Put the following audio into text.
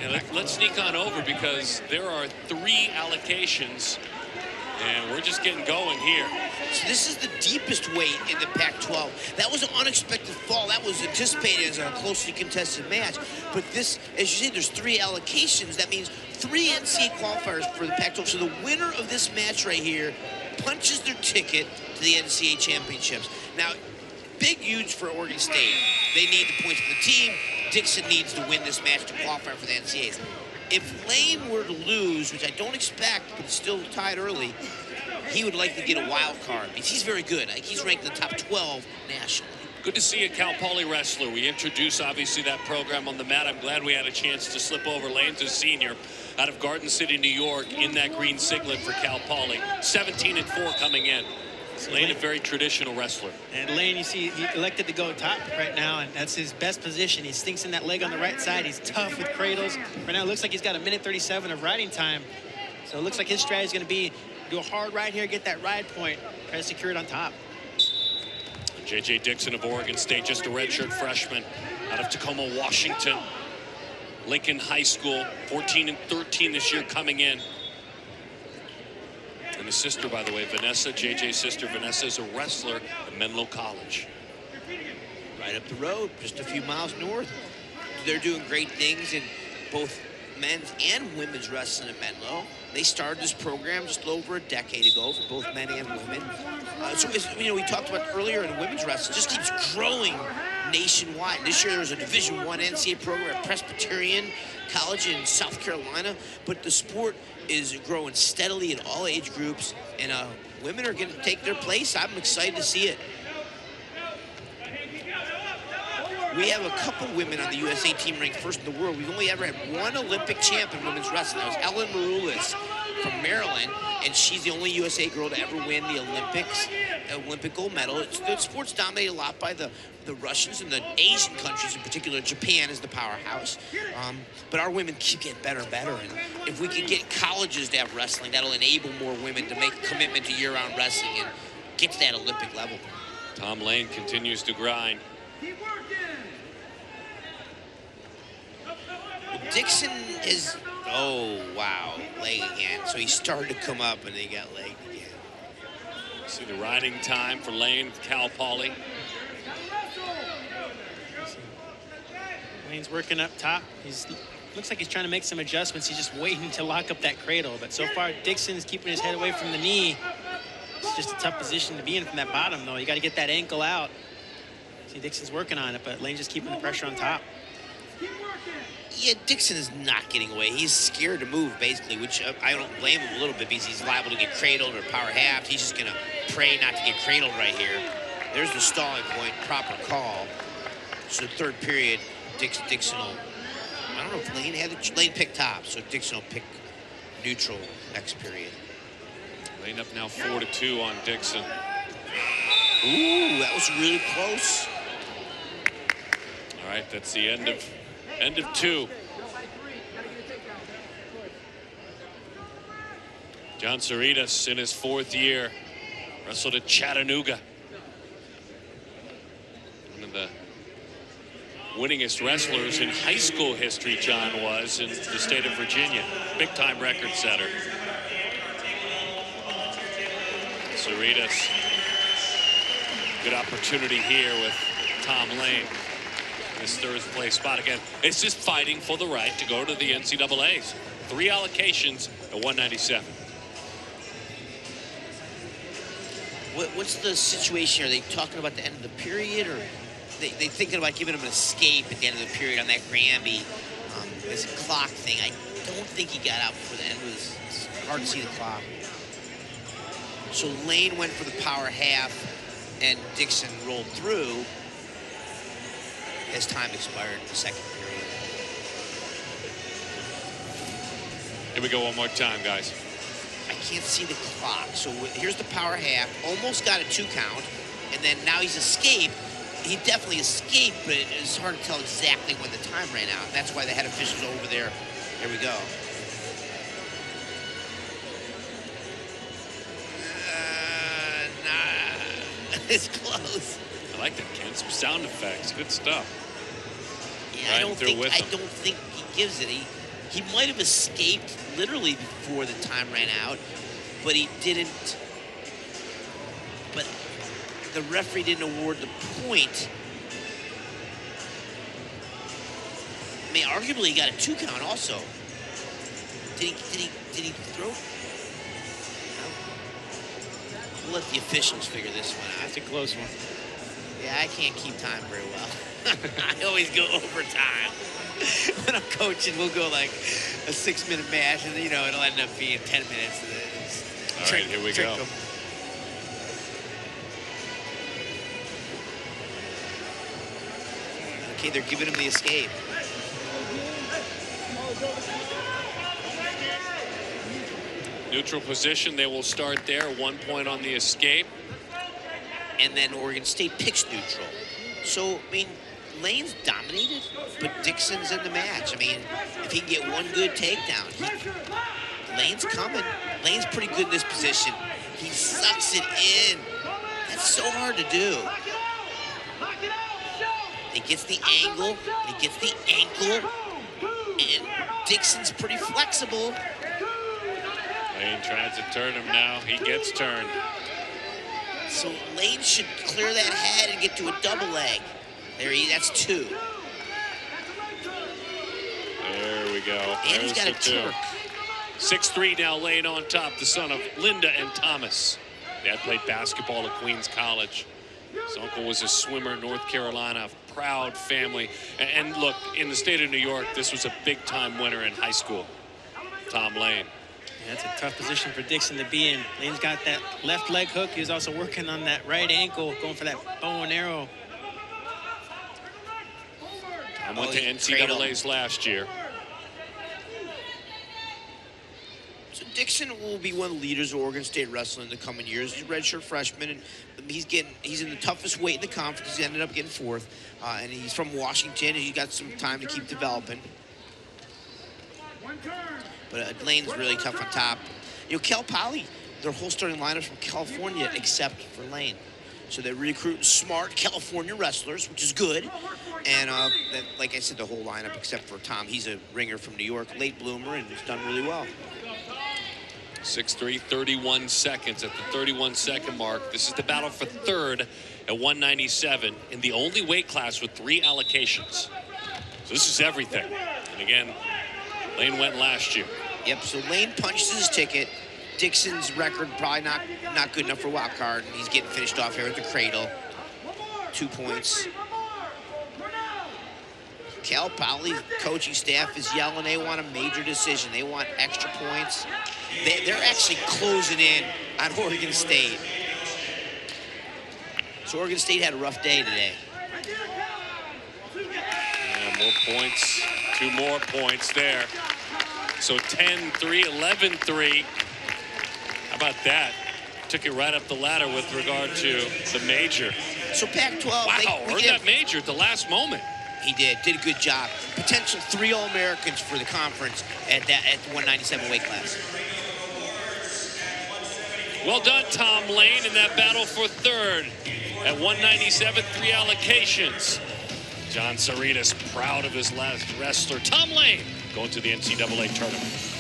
Yeah, let's sneak on over because there are 3 allocations, and we're just getting going here. So this is the deepest weight in the Pac-12. That was an unexpected fall. That was anticipated as a closely contested match. But this, as you say, there's 3 allocations. That means 3 NCAA qualifiers for the Pac-12. So the winner of this match right here punches their ticket to the NCAA championships. Now, big, huge for Oregon State. They need the points for the team. Dixon needs to win this match to qualify for the NCAAs. If Lane were to lose, which I don't expect, but it's still tied early, he would like to get a wild card because he's very good. Like, he's ranked in the top 12 nationally. Good to see a Cal Poly wrestler. We introduced, obviously, that program on the mat. I'm glad we had a chance to slip over. Lane's a senior out of Garden City, New York, in that green singlet for Cal Poly. 17-4 coming in. Lane, a very traditional wrestler. And Lane, you see, he elected to go top right now, and that's his best position. He stinks in that leg on the right side. He's tough with cradles. Right now, it looks like he's got 1:37 of riding time. So it looks like his strategy is going to be do a hard ride here, get that ride point, try to secure it on top. J.J. Dixon of Oregon State, just a redshirt freshman out of Tacoma, Washington. Lincoln High School, 14-13 this year coming in. And his sister, by the way, Vanessa, JJ's sister, Vanessa, is a wrestler at Menlo College. Right up the road, just a few miles north. They're doing great things in both men's and women's wrestling at Menlo. They started this program just over a decade ago for both men and women. So, you know, we talked about earlier in women's wrestling, just keeps growing nationwide. This year there was a Division I NCAA program at Presbyterian College in South Carolina, but the sport is growing steadily in all age groups, and women are going to take their place. I'm excited to see it. We have a couple women on the USA team ranked first in the world. We've only ever had one Olympic champ in women's wrestling. That was Ellen Maroulis from Maryland, and she's the only USA girl to ever win the Olympics, Olympic gold medal. The sport's dominated a lot by the Russians and the Asian countries in particular. Japan is the powerhouse. But our women keep getting better and better. And if we could get colleges to have wrestling, that'll enable more women to make a commitment to year-round wrestling and get to that Olympic level. Tom Lane continues to grind. Dixon is, oh, wow, leg again. So he started to come up, and he got legged again. See the riding time for Lane, Cal Poly. Lane's working up top. Looks like he's trying to make some adjustments. He's just waiting to lock up that cradle. But so far, Dixon is keeping his head away from the knee. It's just a tough position to be in from that bottom, though. You got to get that ankle out. See, Dixon's working on it, but Lane's just keeping the pressure on top. Yeah, Dixon is not getting away. He's scared to move, basically, which I don't blame him a little bit because he's liable to get cradled or power halved. He's just going to pray not to get cradled right here. There's the stalling point, proper call. So third period, Dixon will, I don't know if Lane had it. Lane picked top, so Dixon will pick neutral next period. Lane up now 4-2 on Dixon. Ooh, that was really close. All right, that's the end of 2. John Cerritos in his 4th year wrestled at Chattanooga. One of the winningest wrestlers in high school history, John was, in the state of Virginia. Big-time record setter. Cerritos, good opportunity here with Tom Lane. This third place spot again. It's just fighting for the right to go to the NCAAs. 3 allocations at 197. What's the situation? Are they talking about the end of the period, or they thinking about giving him an escape at the end of the period on that Granby? It's a clock thing. I don't think he got out before the end. It's hard to see the clock. So Lane went for the power half, and Dixon rolled through as time expired in the second period. Here we go one more time, guys. I can't see the clock. So here's the power half. Almost got a 2 count. And then now he's escaped. He definitely escaped, but it's hard to tell exactly when the time ran out. That's why they had officials over there. There we go. Nah. It's close. I like that, Ken. Some sound effects. Good stuff. Yeah, I don't think he gives it. He might have escaped literally before the time ran out, but he didn't. But the referee didn't award the point. I mean, arguably he got a 2 count also. Did he throw? No. We'll let the officials figure this one out. That's a close one. Yeah, I can't keep time very well. I always go overtime. When I'm coaching, we'll go like a 6-minute match, and it'll end up being 10 minutes. All right, here we go. Okay, they're giving him the escape. Neutral position, they will start there. 1 point on the escape. And then Oregon State picks neutral. So, I mean, Lane's dominated, but Dixon's in the match. I mean, if he can get one good takedown, Lane's coming. Lane's pretty good in this position. He sucks it in. That's so hard to do. He gets the angle, he gets the ankle, and Dixon's pretty flexible. Lane tries to turn him now. He gets turned. So Lane should clear that head and get to a double leg. That's 2. There we go. And he's got a Turk. 6'3" now, Lane on top, the son of Linda and Thomas. Dad played basketball at Queens College. His uncle was a swimmer in North Carolina, a proud family. And look, in the state of New York, this was a big-time winner in high school, Tom Lane. Yeah, that's a tough position for Dixon to be in. Lane's got that left leg hook. He was also working on that right ankle, going for that bow and arrow. I went to NCAAs last year. So Dixon will be one of the leaders of Oregon State wrestling in the coming years. He's a redshirt freshman, and he's in the toughest weight in the conference. He ended up getting 4th, and he's from Washington, and he's got some time to keep developing. But Lane's really tough on top. Cal Poly, their whole starting lineup from California except for Lane. So they're recruiting smart California wrestlers, which is good. And like I said, the whole lineup except for Tom. He's a ringer from New York, late bloomer, and he's done really well. 6'3", 31 seconds. At the 31-second mark, this is the battle for 3rd at 197 in the only weight class with 3 allocations. So this is everything. And again, Lane went last year. Yep, so Lane punches his ticket. Dixon's record probably not good enough for wild card, and he's getting finished off here at the cradle. 2 points. Cal Poly coaching staff is yelling they want a major decision. They want extra points. They're actually closing in on Oregon State. So Oregon State had a rough day today. And more points, 2 more points there. So 10-3, 11-3. How about that? Took it right up the ladder with regard to the major. So Pac-12. Wow, earned that major at the last moment. He did a good job. Potential 3 All-Americans for the conference at the 197 weight class. Well done, Tom Lane, in that battle for 3rd at 197, 3 allocations. John Cerritos proud of his last wrestler. Tom Lane going to the NCAA tournament.